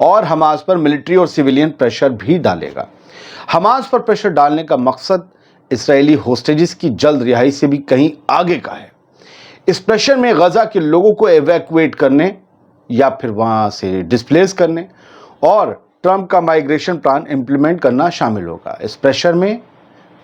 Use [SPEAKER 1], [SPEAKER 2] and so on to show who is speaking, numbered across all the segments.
[SPEAKER 1] اور حماس پر ملٹری اور civilian pressure بھی ڈالے گا۔ حماس پر پریشر ڈالنے کا مقصد اسرائیلی ہوسٹیجز کی جلد رہائی سے بھی کہیں آگے کا ہے۔ اس پریشر میں غزہ کے لوگوں کو ایویکویٹ کرنے یا پھر وہاں سے ڈسپلیس کرنے اور ٹرمپ کا مائیگریشن پلان امپلیمنٹ کرنا شامل ہوگا۔ اس پریشر میں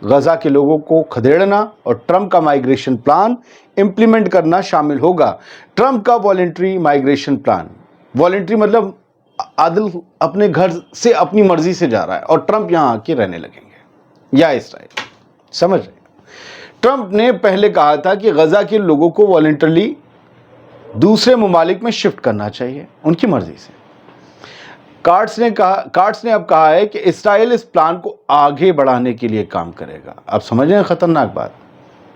[SPEAKER 1] غزہ کے لوگوں کو کھدیڑنا اور ٹرمپ کا مائیگریشن پلان امپلیمنٹ کرنا شامل ہوگا۔ ٹرمپ کا والنٹری مائیگریشن پلان، والنٹری مطلب عادل اپنے گھر سے اپنی مرضی سے جا رہا ہے اور ٹرمپ یہاں آ کے رہنے لگیں گے یا اسرائیل، سمجھ رہے ہیں؟ ٹرمپ نے پہلے کہا تھا کہ غزہ کے لوگوں کو والنٹرلی دوسرے ممالک میں شفٹ کرنا چاہیے ان کی مرضی سے۔ کارٹس نے اب کہا ہے کہ اسرائیل اس پلان کو آگے بڑھانے کے لیے کام کرے گا۔ اب سمجھ رہے ہیں خطرناک بات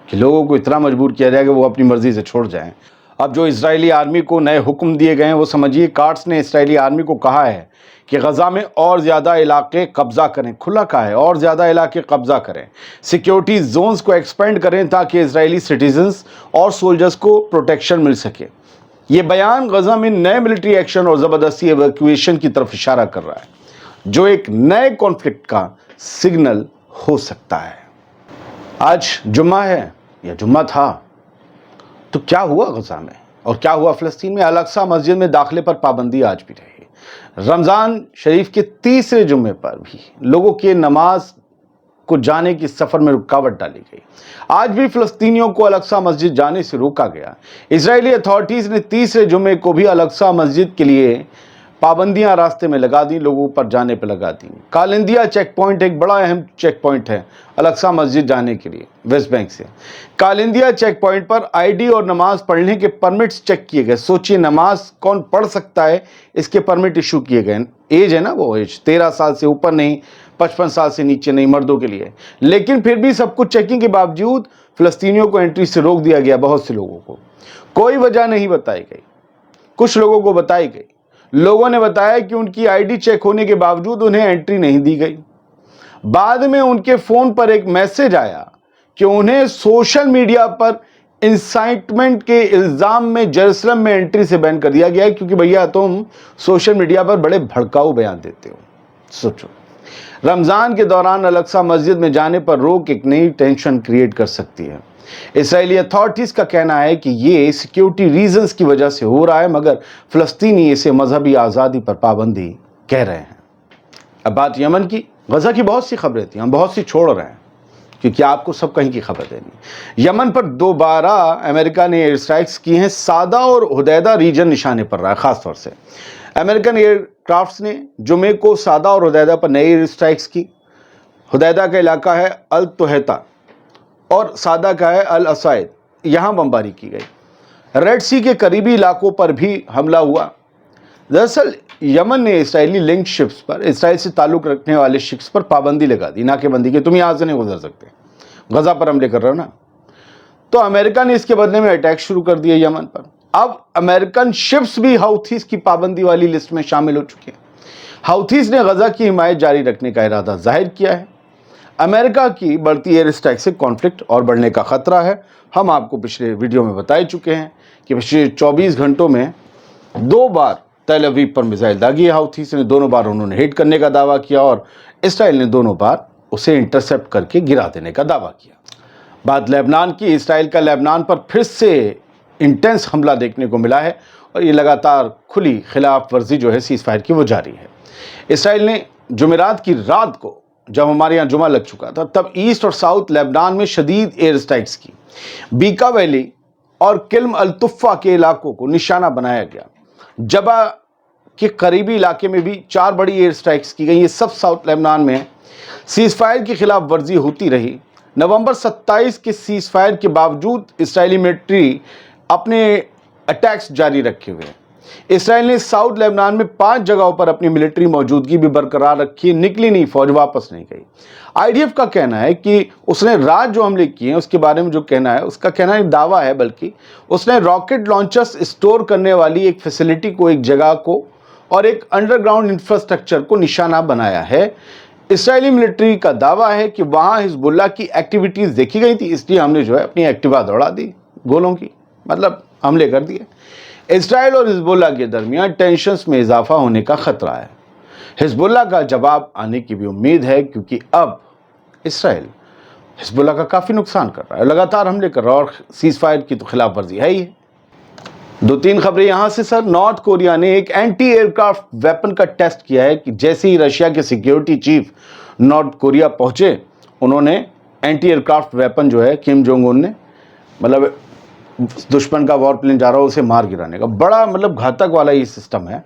[SPEAKER 1] کہ لوگوں کو اتنا مجبور کیا جائے کہ وہ اپنی مرضی سے چھوڑ جائیں۔ اب جو اسرائیلی آرمی کو نئے حکم دیے گئے ہیں وہ سمجھیے، کارٹس نے اسرائیلی آرمی کو کہا ہے کہ غزہ میں اور زیادہ علاقے قبضہ کریں، کھلا کہا ہے اور زیادہ علاقے قبضہ کریں، سیکیورٹی زونز کو ایکسپینڈ کریں تاکہ اسرائیلی سٹیزنز اور سولجرز کو پروٹیکشن مل سکے۔ یہ بیان غزہ میں نئے ملٹری ایکشن اور زبردستی ایویکویشن کی طرف اشارہ کر رہا ہے، جو ایک نئے کانفلکٹ کا سگنل ہو سکتا ہے۔ آج جمعہ ہے یا جمعہ تھا، تو کیا ہوا غزہ میں اور کیا ہوا فلسطین میں؟ الاقصی مسجد میں داخلے پر پابندی آج بھی رہی۔ رمضان شریف کے تیسرے جمعے پر بھی لوگوں کے نماز کو جانے کی سفر میں رکاوٹ ڈالی گئی۔ آج بھی فلسطینیوں کو الاقصی مسجد جانے سے روکا گیا۔ اسرائیلی اتھارٹیز نے تیسرے جمعے کو بھی الاقصی مسجد کے لیے پابندیاں راستے میں لگا دیں، لوگوں پر جانے پہ لگا دیں۔ کالندیا چیک پوائنٹ ایک بڑا اہم چیک پوائنٹ ہے الاقصی مسجد جانے کے لیے ویسٹ بینک سے۔ کالندیا چیک پوائنٹ پر آئی ڈی اور نماز پڑھنے کے پرمٹس چیک کیے گئے۔ سوچئے نماز کون پڑھ سکتا ہے، اس کے پرمٹ ایشو کیے گئے۔ ایج ہے نا، وہ ایج 13 سال سے اوپر نہیں، 55 سال سے نیچے نہیں، مردوں کے لیے۔ لیکن پھر بھی سب کچھ چیکنگ کے باوجود فلسطینیوں کو انٹری سے روک دیا گیا۔ بہت سے لوگوں کو کوئی وجہ نہیں بتائی گئی، کچھ لوگوں کو بتائی گئی۔ لوگوں نے بتایا کہ ان کی آئی ڈی چیک ہونے کے باوجود انہیں انٹری نہیں دی گئی۔ بعد میں ان کے فون پر ایک میسج آیا کہ انہیں سوشل میڈیا پر انسائٹمنٹ کے الزام میں جیروسلم میں انٹری سے بین کر دیا گیا ہے، کیونکہ بھیا تم سوشل میڈیا پر بڑے بھڑکاؤ بیان دیتے ہو۔ سوچو، رمضان کے دوران الاقصی مسجد میں جانے پر روک ایک نئی ٹینشن کریٹ کر سکتی ہے۔ اسرائیلی اتھارٹیز کا کہنا ہے کہ یہ سیکیورٹی ریزنز کی وجہ سے ہو رہا ہے، مگر فلسطینی اسے مذہبی آزادی پر پابندی کہہ رہے ہیں۔ اب بات یمن کی، غزہ کی بہت سی خبریں تھیں، ہم بہت سی چھوڑ رہے ہیں کیونکہ آپ کو سب کہیں کی خبر دینی۔ یمن پر دوبارہ امریکہ نے ایئر سٹرائکس کی ہیں۔ سعدہ اور حدیدہ ریجن نشانے پر رہا ہے خاص طور سے۔ امریکن ایئر کرافٹس نے جمعے کو سعدہ اور حدیدہ پر نئی ایئر سٹرائکس کی۔ حدیدہ کا علاقہ ہے التحیطہ اور سعدہ کا ہے الاسائد، یہاں بمباری کی گئی۔ ریڈ سی کے قریبی علاقوں پر بھی حملہ ہوا۔ دراصل یمن نے اسرائیلی لنک شپس پر، اسرائیل سے تعلق رکھنے والے شپس پر پابندی لگا دی، ناکے بندی کی، تم یہاں سے نہیں گزر سکتے، غزہ پر حملے کر رہے ہو نا۔ تو امریکہ نے اس کے بدلے میں اٹیک شروع کر دیا یمن پر۔ اب امریکن شپس بھی ہاؤتھیز کی پابندی والی لسٹ میں شامل ہو چکے ہیں۔ ہاؤتھیز نے غزہ کی حمایت جاری رکھنے کا ارادہ ظاہر کیا ہے۔ امریکہ کی بڑھتی ایئر اسٹرائک سے کانفلکٹ اور بڑھنے کا خطرہ ہے۔ ہم آپ کو پچھلے ویڈیو میں بتا چکے ہیں کہ پچھلے 24 گھنٹوں میں 2 بار تیل اویو پر میزائل داغی ہے ہاؤتھیز نے، دونوں بار انہوں نے ہٹ کرنے کا دعویٰ کیا اور اسرائیل نے دونوں بار اسے انٹرسیپٹ کر کے گرا دینے کا دعویٰ کیا۔ بات لیبنان کی، اسرائیل کا لیبنان پر پھر سے انٹینس حملہ دیکھنے کو ملا ہے اور یہ لگاتار کھلی خلاف ورزی جو ہے سیز فائر کی وہ جاری ہے۔ اسرائیل نے جمعرات کی رات کو، جب ہمارے یہاں جمعہ لگ چکا تھا، تب ایسٹ اور ساؤتھ لیبنان میں شدید ایئر اسٹرائکس کی۔ بیکا ویلی اور کلم الطفہ کے علاقوں کو نشانہ بنایا گیا۔ جبا کے قریبی علاقے میں بھی 4 بڑی ایئر اسٹرائکس کی گئی، یہ سب ساؤتھ لیبنان میں ہیں۔ سیز فائر کی خلاف ورزی ہوتی رہی۔ نومبر 27 کے سیز فائر کے باوجود اسرائیلی ملٹری اپنے اٹیکس جاری رکھے ہوئے ہیں۔ اسرائیل نے ساؤتھ لیبنان میں 5 جگہوں پر اپنی ملٹری موجودگی بھی برقرار رکھی، نکلی نہیں فوج، واپس نہیں گئی۔ آئی ڈی ایف کا کہنا ہے کہ اس نے رات جو حملے کیے ہیں اس کے بارے میں جو کہنا ہے، اس کا کہنا ہے دعویٰ ہے، بلکہ اس نے راکٹ لانچرز اسٹور کرنے والی ایک فیسلٹی کو، ایک جگہ کو اور ایک انڈر گراؤنڈ انفراسٹرکچر کو نشانہ بنایا ہے۔ اسرائیلی ملٹری کا دعویٰ ہے کہ وہاں حزب اللہ کی ایکٹیویٹیز دیکھی گئی تھی، اس لیے ہم نے جو ہے اپنی ایکٹیوا دوڑا دی گولوں کی، مطلب حملے کر دیے۔ اسرائیل اور حزب اللہ کے درمیان ٹینشنز میں اضافہ ہونے کا خطرہ ہے۔ حزب اللہ کا جواب آنے کی بھی امید ہے، کیونکہ اب اسرائیل حزب اللہ کا کافی نقصان کر رہا ہے، لگاتار حملے کر رہا ہے، اور سیز فائر کی تو خلاف ورزی ہے ہی ہے۔ دو تین خبریں یہاں سے سر۔ نارتھ کوریا نے ایک اینٹی ایئر کرافٹ ویپن کا ٹیسٹ کیا ہے کہ جیسے ہی رشیا کے سیکیورٹی چیف نارتھ کوریا پہنچے، انہوں نے اینٹی ایئر کرافٹ ویپن جو ہے کم جونگ ان نے، مطلب دشمن کا وار پلین جا رہا ہو اسے مار گرانے کا، بڑا مطلب گھاتک والا یہ سسٹم ہے۔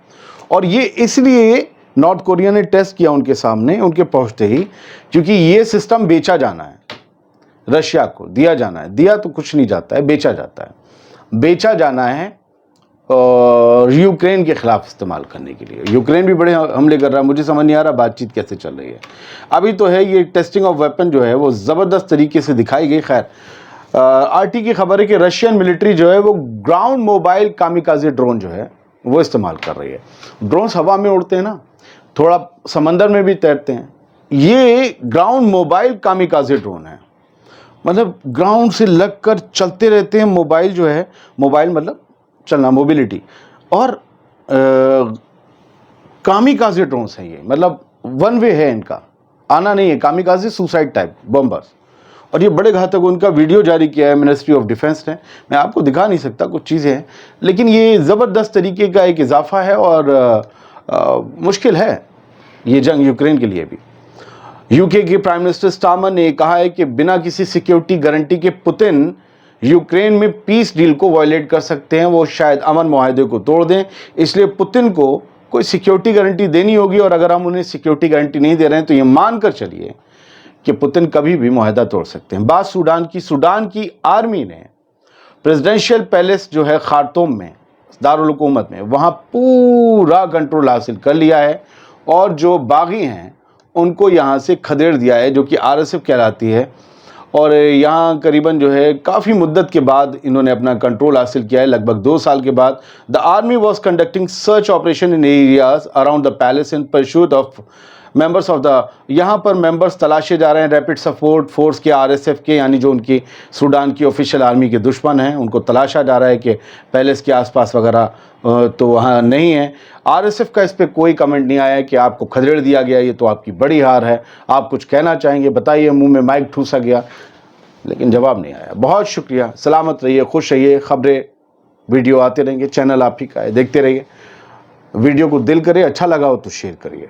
[SPEAKER 1] اور یہ اس لیے نارتھ کوریا نے ٹیسٹ کیا ان کے سامنے، ان کے پہنچتے ہی، کیونکہ یہ سسٹم بیچا جانا ہے، رشیا کو دیا جانا ہے، دیا تو کچھ نہیں جاتا ہے، بیچا جاتا ہے، بیچا جانا ہے اور یوکرین کے خلاف استعمال کرنے کے لیے۔ یوکرین بھی بڑے حملے کر رہا ہے، مجھے سمجھ نہیں آ رہا بات چیت کیسے چل رہی ہے۔ ابھی تو ہے یہ ٹیسٹنگ آف ویپن جو ہے وہ زبردست طریقے سے دکھائی گئی۔ خیر، آر ٹی کی خبر ہے کہ رشین ملٹری جو ہے وہ گراؤنڈ موبائل کامیکازی ڈرون جو ہے وہ استعمال کر رہی ہے۔ ڈرونز ہوا میں اڑتے ہیں نا، تھوڑا سمندر میں بھی تیرتے ہیں، یہ گراؤنڈ موبائل کامیکازی ڈرون ہے، مطلب گراؤنڈ سے لگ کر چلتے رہتے ہیں۔ موبائل جو ہے، موبائل مطلب چلنا، موبیلٹی، اور کامیکازی ڈرونز ہیں یہ، مطلب ون وے ہے، ان کا آنا نہیں ہے، کامیکازی سوسائڈ ٹائپ بمبرز، اور یہ بڑے گھاتک۔ ان کا ویڈیو جاری کیا ہے منسٹری آف ڈیفنس نے، میں آپ کو دکھا نہیں سکتا کچھ چیزیں ہیں، لیکن یہ زبردست طریقے کا ایک اضافہ ہے، اور مشکل ہے یہ جنگ یوکرین کے لیے بھی۔ یو کے پرائم منسٹر سٹارمر نے کہا ہے کہ بنا کسی سیکیورٹی گارنٹی کے پوتن یوکرین میں پیس ڈیل کو وائلیٹ کر سکتے ہیں، وہ شاید امن معاہدے کو توڑ دیں، اس لیے پوتن کو کوئی سیکیورٹی گارنٹی دینی ہوگی، اور اگر ہم انہیں سیکیورٹی گارنٹی نہیں دے رہے ہیں تو یہ مان کر چلیے کہ پوتن کبھی بھی معاہدہ توڑ سکتے ہیں۔ بات سوڈان کی آرمی نے پریزیڈنشیل پیلیس جو ہے خارطوم میں، دارالحکومت میں، وہاں پورا کنٹرول حاصل کر لیا ہے، اور جو باغی ہیں ان کو یہاں سے کھدیڑ دیا ہے، جو کہ RSF کہلاتی ہے، اور یہاں قریباً جو ہے کافی مدت کے بعد انہوں نے اپنا کنٹرول حاصل کیا ہے، لگ بھگ 2 سال کے بعد۔ The army was conducting search operation in areas around the palace in pursuit of members of the, یہاں پر ممبرس تلاشے جا رہے ہیں ریپڈ سپورٹ فورس کے، RSF کے، یعنی جو ان کی سوڈان کی آفیشیل آرمی کے دشمن ہیں، ان کو تلاشا جا رہا ہے کہ پیلس کے آس پاس وغیرہ تو وہاں نہیں ہے۔ RSF کا اس پہ کوئی کمنٹ نہیں آیا کہ آپ کو کھدیڑ دیا گیا، یہ تو آپ کی بڑی ہار ہے، آپ کچھ کہنا چاہیں گے بتائیے، منہ میں مائک ٹھوسا گیا، لیکن جواب نہیں آیا۔ بہت شکریہ، سلامت رہیے، خوش رہیے، خبریں ویڈیو آتے رہیں گے، چینل آپ ہی کا ہے، دیکھتے رہیے۔ ویڈیو کو دل کرے، اچھا لگا ہو تو شیئر کریے۔